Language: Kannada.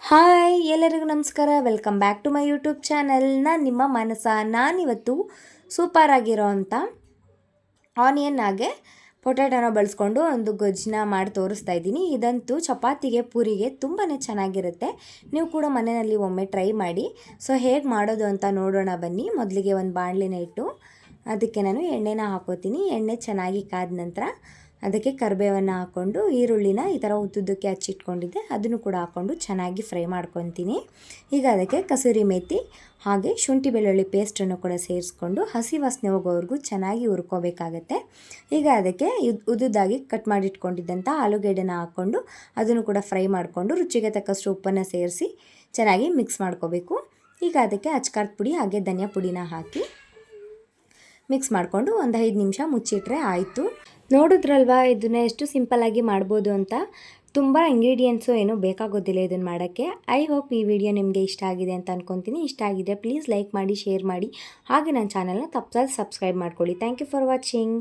ಹಾಯ್ ಎಲ್ಲರಿಗೂ ನಮಸ್ಕಾರ. Welcome back to my YouTube channel. ನಾನು ನಿಮ್ಮ ಮಾನಸ. ನಾನಿವತ್ತು ಸೂಪರ್ ಆಗಿರೋ ಅಂಥ ಆನಿಯನ್ ಹಾಗೆ ಪೊಟ್ಯಾಟೋನ ಬಳಸ್ಕೊಂಡು ಒಂದು ಗೊಜ್ಜನ್ನ ಮಾಡಿ ತೋರಿಸ್ತಾ ಇದ್ದೀನಿ. ಇದಂತೂ ಚಪಾತಿಗೆ ಪೂರಿಗೆ ತುಂಬಾ ಚೆನ್ನಾಗಿರುತ್ತೆ. ನೀವು ಕೂಡ ಮನೆಯಲ್ಲಿ ಒಮ್ಮೆ ಟ್ರೈ ಮಾಡಿ. ಸೊ ಹೇಗೆ ಮಾಡೋದು ಅಂತ ನೋಡೋಣ ಬನ್ನಿ. ಮೊದಲಿಗೆ ಒಂದು ಬಾಣಲೆನ ಇಟ್ಟು ಅದಕ್ಕೆ ನಾನು ಎಣ್ಣೆನ ಹಾಕೋತೀನಿ. ಎಣ್ಣೆ ಚೆನ್ನಾಗಿ ಕಾದ ನಂತರ ಅದಕ್ಕೆ ಕರಿಬೇವನ್ನು ಹಾಕ್ಕೊಂಡು ಈರುಳ್ಳಿನ ಈ ಥರ ಉದ್ದುದ್ದಕ್ಕೆ ಹಚ್ಚಿಟ್ಕೊಂಡಿದ್ದೆ ಅದನ್ನು ಕೂಡ ಹಾಕ್ಕೊಂಡು ಚೆನ್ನಾಗಿ ಫ್ರೈ ಮಾಡ್ಕೊತೀನಿ. ಈಗ ಅದಕ್ಕೆ ಕಸೂರಿ ಮೇಥಿ ಹಾಗೆ ಶುಂಠಿ ಬೆಳ್ಳುಳ್ಳಿ ಪೇಸ್ಟನ್ನು ಕೂಡ ಸೇರಿಸ್ಕೊಂಡು ಹಸಿ ವಾಸನೆ ಹೋಗೋವರೆಗೂ ಚೆನ್ನಾಗಿ ಹುರ್ಕೋಬೇಕಾಗತ್ತೆ. ಈಗ ಅದಕ್ಕೆ ಉದ್ದುದ್ದಾಗಿ ಕಟ್ ಮಾಡಿಟ್ಕೊಂಡಿದ್ದಂಥ ಆಲೂಗೆಡ್ಡೆನ ಹಾಕ್ಕೊಂಡು ಅದನ್ನು ಕೂಡ ಫ್ರೈ ಮಾಡಿಕೊಂಡು ರುಚಿಗೆ ತಕ್ಕಷ್ಟು ಉಪ್ಪನ್ನು ಸೇರಿಸಿ ಚೆನ್ನಾಗಿ ಮಿಕ್ಸ್ ಮಾಡ್ಕೋಬೇಕು. ಈಗ ಅದಕ್ಕೆ ಅಚ್ಕಾರದ ಪುಡಿ ಹಾಗೆ ಧನಿಯಾ ಪುಡಿನ ಹಾಕಿ ಮಿಕ್ಸ್ ಮಾಡಿಕೊಂಡು ಒಂದು 5 ನಿಮಿಷ ಮುಚ್ಚಿಟ್ರೆ ಆಯಿತು. ನೋಡಿದ್ರಲ್ವಾ ಇದನ್ನು ಎಷ್ಟು ಸಿಂಪಲ್ಲಾಗಿ ಮಾಡ್ಬೋದು ಅಂತ. ತುಂಬ ಇಂಗ್ರೀಡಿಯೆಂಟ್ಸು ಏನೂ ಬೇಕಾಗೋದಿಲ್ಲ ಇದನ್ನು ಮಾಡೋಕ್ಕೆ. ಐ ಹೋಪ್ ಈ ವಿಡಿಯೋ ನಿಮಗೆ ಇಷ್ಟ ಆಗಿದೆ ಅಂತ ಅಂದ್ಕೊತೀನಿ. ಇಷ್ಟ ಆಗಿದೆ ಪ್ಲೀಸ್ ಲೈಕ್ ಮಾಡಿ, ಶೇರ್ ಮಾಡಿ, ಹಾಗೆ ನನ್ನ ಚಾನಲ್ನ ತಪ್ಪದೆ ಸಬ್ಸ್ಕ್ರೈಬ್ ಮಾಡ್ಕೊಳ್ಳಿ. Thank you for watching.